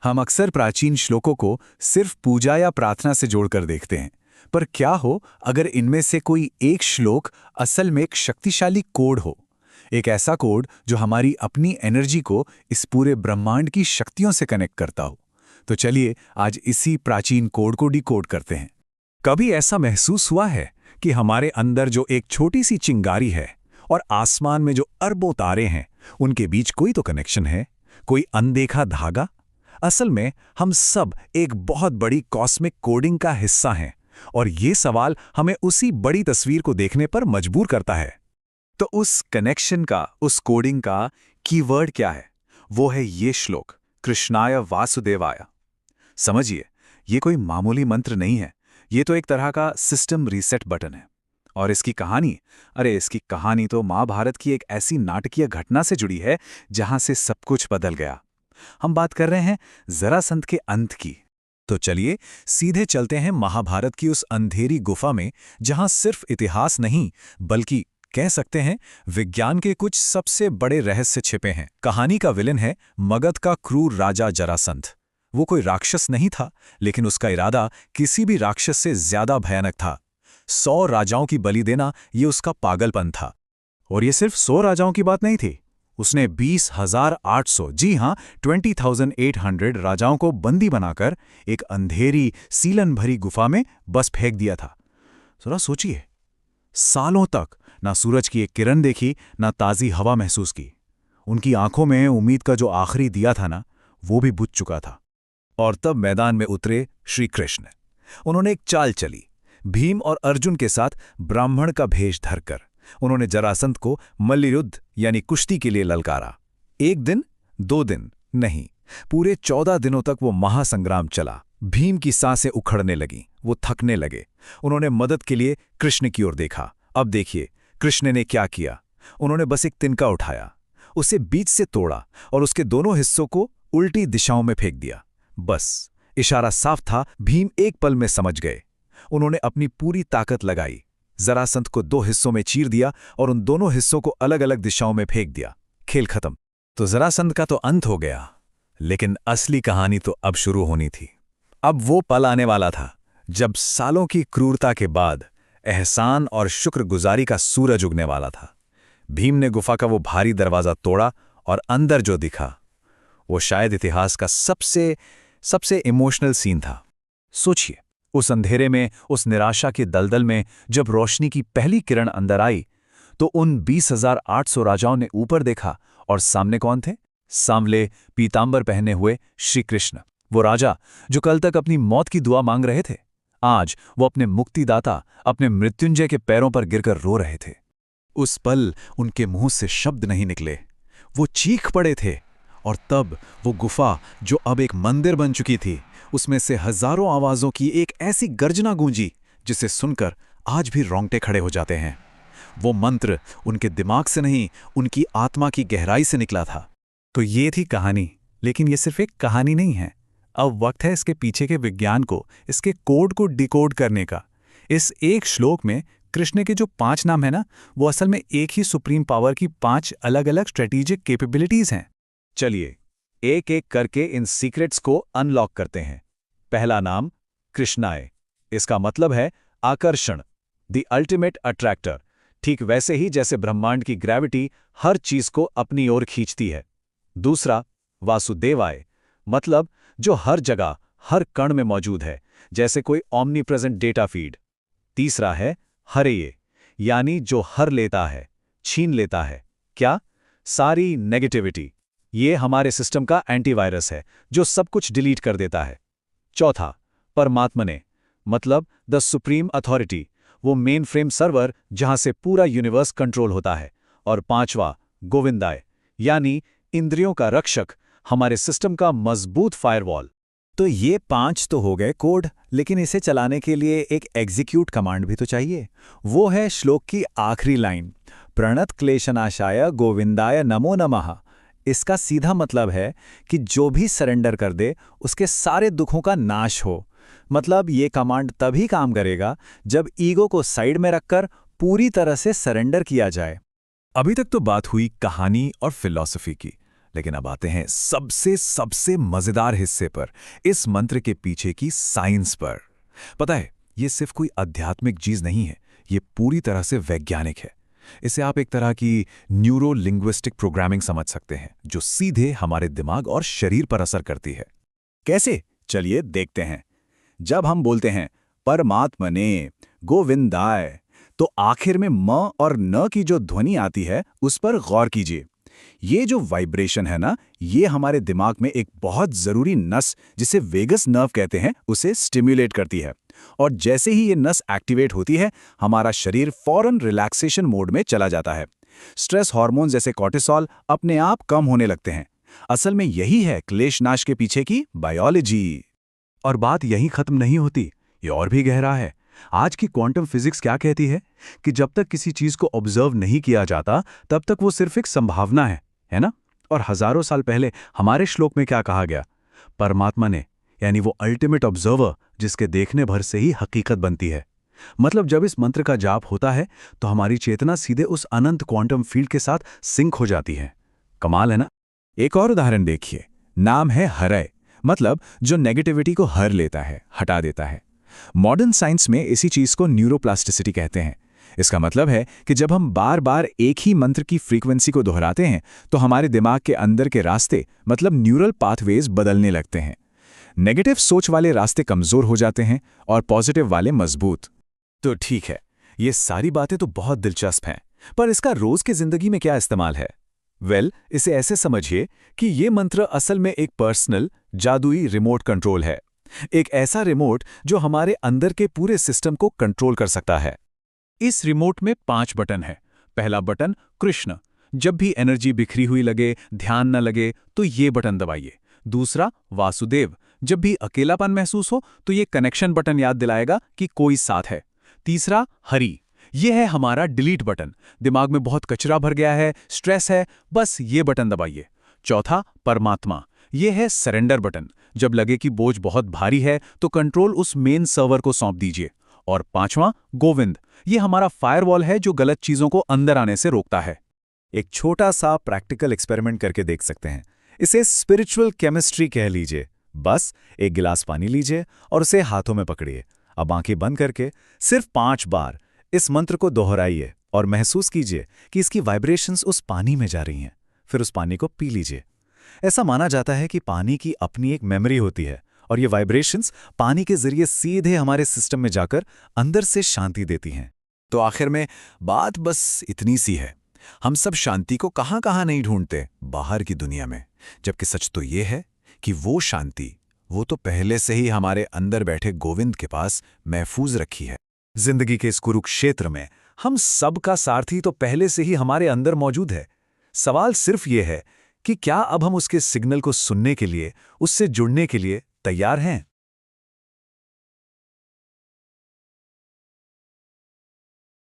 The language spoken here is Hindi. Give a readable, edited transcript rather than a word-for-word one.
हम अक्सर प्राचीन श्लोकों को सिर्फ पूजा या प्रार्थना से जोड़कर देखते हैं, पर क्या हो अगर इनमें से कोई एक श्लोक असल में एक शक्तिशाली कोड हो, एक ऐसा कोड जो हमारी अपनी एनर्जी को इस पूरे ब्रह्मांड की शक्तियों से कनेक्ट करता हो। तो चलिए आज इसी प्राचीन कोड को डिकोड करते हैं। कभी ऐसा महसूस हुआ है कि हमारे अंदर जो एक छोटी सी चिंगारी है और आसमान में जो अरबों तारे हैं, उनके बीच कोई तो कनेक्शन है, कोई अनदेखा धागा? असल में हम सब एक बहुत बड़ी कॉस्मिक कोडिंग का हिस्सा हैं, और ये सवाल हमें उसी बड़ी तस्वीर को देखने पर मजबूर करता है। तो उस कनेक्शन का, उस कोडिंग का कीवर्ड क्या है? वो है ये श्लोक, कृष्णाय वासुदेवाय। समझिए, ये कोई मामूली मंत्र नहीं है, ये तो एक तरह का सिस्टम रीसेट बटन है। और इसकी कहानी तो महाभारत की एक ऐसी नाटकीय घटना से जुड़ी है जहां से सब कुछ बदल गया। हम बात कर रहे हैं जरासंध के अंत की। तो चलिए सीधे चलते हैं महाभारत की उस अंधेरी गुफा में, जहां सिर्फ इतिहास नहीं बल्कि कह सकते हैं विज्ञान के कुछ सबसे बड़े रहस्य छिपे हैं। कहानी का विलन है मगध का क्रूर राजा जरासंध। वो कोई राक्षस नहीं था, लेकिन उसका इरादा किसी भी राक्षस से ज्यादा भयानक था। 100 राजाओं की बलि देना ये उसका पागलपन था। और ये सिर्फ 100 राजाओं की बात नहीं थी, उसने 20,800, जी हां 20,800 राजाओं को बंदी बनाकर एक अंधेरी सीलन भरी गुफा में बस फेंक दिया था। जरा सोचिए, सालों तक ना सूरज की एक किरण देखी, ना ताज़ी हवा महसूस की। उनकी आंखों में उम्मीद का जो आखिरी दिया था ना, वो भी बुझ चुका था। और तब मैदान में उतरे श्री कृष्ण। उन्होंने एक चाल चली, भीम और अर्जुन के साथ ब्राह्मण का भेष धरकर उन्होंने जरासंध को मल्लयुद्ध यानी कुश्ती के लिए ललकारा। 1 दिन, 2 दिन नहीं, पूरे 14 दिनों तक वो महासंग्राम चला। भीम की सांसें उखड़ने लगीं, वो थकने लगे। उन्होंने मदद के लिए कृष्ण की ओर देखा। अब देखिए कृष्ण ने क्या किया। उन्होंने बस एक तिनका उठाया, उसे बीच से तोड़ा और उसके दोनों हिस्सों को उल्टी दिशाओं में फेंक दिया। बस इशारा साफ था, भीम एक पल में समझ गए। उन्होंने अपनी पूरी ताकत लगाई, जरासंध को 2 हिस्सों में चीर दिया और उन दोनों हिस्सों को अलग अलग दिशाओं में फेंक दिया। खेल खत्म। तो जरासंध का तो अंत हो गया, लेकिन असली कहानी तो अब शुरू होनी थी। अब वो पल आने वाला था जब सालों की क्रूरता के बाद एहसान और शुक्रगुजारी का सूरज उगने वाला था। भीम ने गुफा का वो भारी दरवाजा तोड़ा और अंदर जो दिखा, वो शायद इतिहास का सबसे इमोशनल सीन था। सोचिए, उस अंधेरे में, उस निराशा के दलदल में जब रोशनी की पहली किरण अंदर आई, तो उन 20,800 राजाओं ने ऊपर देखा और सामने कौन थे? सांवले पीतांबर पहने हुए श्री कृष्ण। वो राजा जो कल तक अपनी मौत की दुआ मांग रहे थे, आज वो अपने मुक्तिदाता, अपने मृत्युंजय के पैरों पर गिरकर रो रहे थे। उस पल उनके मुंह से शब्द नहीं निकले, वो चीख पड़े थे। और तब वो गुफा जो अब एक मंदिर बन चुकी थी, उसमें से हजारों आवाजों की एक ऐसी गर्जना गूंजी जिसे सुनकर आज भी रोंगटे खड़े हो जाते हैं। वो मंत्र उनके दिमाग से नहीं, उनकी आत्मा की गहराई से निकला था। तो ये थी कहानी, लेकिन ये सिर्फ एक कहानी नहीं है। अब वक्त है इसके पीछे के विज्ञान को, इसके कोड को डिकोड करने का। इस एक श्लोक में कृष्ण के जो 5 नाम है ना, वो असल में एक ही सुप्रीम पावर की 5 अलग अलग स्ट्रेटेजिक कैपेबिलिटीज हैं। चलिए एक एक करके इन सीक्रेट्स को अनलॉक करते हैं। पहला नाम कृष्णाय। इसका मतलब है आकर्षण, द अल्टीमेट अट्रैक्टर। ठीक वैसे ही जैसे ब्रह्मांड की ग्रेविटी हर चीज को अपनी ओर खींचती है। दूसरा वासुदेवाय, मतलब जो हर जगह, हर कण में मौजूद है, जैसे कोई ओमनी प्रेजेंट डेटा फीड। तीसरा है हरेये, यानी जो हर लेता है, छीन लेता है। क्या? सारी नेगेटिविटी। ये हमारे सिस्टम का एंटीवायरस है जो सब कुछ डिलीट कर देता है। चौथा परमात्मने, मतलब द सुप्रीम अथॉरिटी, वो मेन फ्रेम सर्वर जहां से पूरा यूनिवर्स कंट्रोल होता है। और पांचवा गोविंदाय, यानी इंद्रियों का रक्षक, हमारे सिस्टम का मजबूत फायरवॉल। तो ये 5 तो हो गए कोड, लेकिन इसे चलाने के लिए एक एग्जीक्यूट कमांड भी तो चाहिए। वो है श्लोक की आखिरी लाइन, प्रणत क्लेशनाशाय गोविंदाय नमो नमः। इसका सीधा मतलब है कि जो भी सरेंडर कर दे उसके सारे दुखों का नाश हो। मतलब ये कमांड तभी काम करेगा जब ईगो को साइड में रखकर पूरी तरह से सरेंडर किया जाए। अभी तक तो बात हुई कहानी और फिलॉसफी की, लेकिन अब आते हैं सबसे सबसे मजेदार हिस्से पर, इस मंत्र के पीछे की साइंस पर। पता है, ये सिर्फ कोई आध्यात्मिक चीज नहीं है, ये पूरी तरह से वैज्ञानिक है। इसे आप एक तरह की न्यूरो लिंग्विस्टिक प्रोग्रामिंग समझ सकते हैं, जो सीधे हमारे दिमाग और शरीर पर असर करती है। कैसे? चलिए देखते हैं। जब हम बोलते हैं परमात्मने, गोविंदाय, तो आखिर में म और न की जो ध्वनि आती है उस पर गौर कीजिए। ये जो वाइब्रेशन है ना, ये हमारे दिमाग में एक बहुत जरूरी नस, जिसे वेगस नर्व कहते हैं, उसे स्टिम्युलेट करती है। और जैसे ही ये नस एक्टिवेट होती है, हमारा शरीर फौरन रिलैक्सेशन मोड में चला जाता है। स्ट्रेस हार्मोन जैसे कॉर्टिसोल अपने आप कम होने लगते हैं। असल में यही है क्लेशनाश के पीछे की बायोलॉजी। और बात यहीं खत्म नहीं होती, ये और भी गहरा है। आज की क्वांटम फिजिक्स क्या कहती है कि जब तक किसी चीज को ऑब्जर्व नहीं किया जाता, तब तक वो सिर्फ एक संभावना है ना? और हजारों साल पहले हमारे श्लोक में क्या कहा गया? परमात्मा ने, यानी वो अल्टीमेट ऑब्जर्वर, जिसके देखने भर से ही हकीकत बनती है। मतलब जब इस मंत्र का जाप होता है तो हमारी चेतना सीधे उस अनंत क्वांटम फील्ड के साथ सिंक हो जाती है। कमाल है ना? एक और उदाहरण देखिए, नाम है हरय, मतलब जो नेगेटिविटी को हर लेता है, हटा देता है। मॉडर्न साइंस में इसी चीज को न्यूरोप्लास्टिसिटी कहते हैं। इसका मतलब है कि जब हम बार बार एक ही मंत्र की फ्रीक्वेंसी को दोहराते हैं तो हमारे दिमाग के अंदर के रास्ते, मतलब न्यूरल पाथवेज, बदलने लगते हैं। नेगेटिव सोच वाले रास्ते कमजोर हो जाते हैं और पॉजिटिव वाले मजबूत। तो ठीक है, ये सारी बातें तो बहुत दिलचस्प हैं, पर इसका रोज की जिंदगी में क्या इस्तेमाल है? इसे ऐसे समझिए कि ये मंत्र असल में एक पर्सनल, जादुई रिमोट कंट्रोल है। एक ऐसा रिमोट जो हमारे अंदर के पूरे सिस्टम को कंट्रोल कर सकता है। इस रिमोट में 5 बटन हैं। पहला बटन कृष्ण, जब भी एनर्जी बिखरी हुई लगे, ध्यान न लगे, तो ये बटन दबाइए। दूसरा वासुदेव, जब भी अकेलापन महसूस हो तो ये कनेक्शन बटन याद दिलाएगा कि कोई साथ है। तीसरा हरि, ये है हमारा डिलीट बटन, दिमाग में बहुत कचरा भर गया है, स्ट्रेस है, बस ये बटन दबाइए। चौथा परमात्मा, ये है सरेंडर बटन, जब लगे कि बोझ बहुत भारी है तो कंट्रोल उस मेन सर्वर को सौंप दीजिए। और पांचवां गोविंद, ये हमारा फायरवॉल है जो गलत चीजों को अंदर आने से रोकता है। एक छोटा सा प्रैक्टिकल एक्सपेरिमेंट करके देख सकते हैं। इसे स्पिरिचुअल केमिस्ट्री कह लीजिए। बस एक गिलास पानी लीजिए और उसे हाथों में पकड़िए। अब आंखें बंद करके सिर्फ 5 बार इस मंत्र को दोहराइए और महसूस कीजिए कि इसकी वाइब्रेशंस उस पानी में जा रही हैं। फिर उस पानी को पी लीजिए। ऐसा माना जाता है कि पानी की अपनी एक मेमोरी होती है और ये वाइब्रेशंस पानी के जरिए सीधे हमारे सिस्टम में जाकर अंदर से शांति देती हैं। तो आखिर में बात बस इतनी सी है, हम सब शांति को कहाँ कहाँ नहीं ढूंढते, बाहर की दुनिया में, जबकि सच तो ये है कि वो शांति, वो तो पहले से ही हमारे अंदर बैठे गोविंद के पास महफूज रखी है। जिंदगी के इस कुरुक्षेत्र में हम सबका सारथी तो पहले से ही हमारे अंदर मौजूद है। सवाल सिर्फ ये है कि क्या अब हम उसके सिग्नल को सुनने के लिए, उससे जुड़ने के लिए तैयार हैं?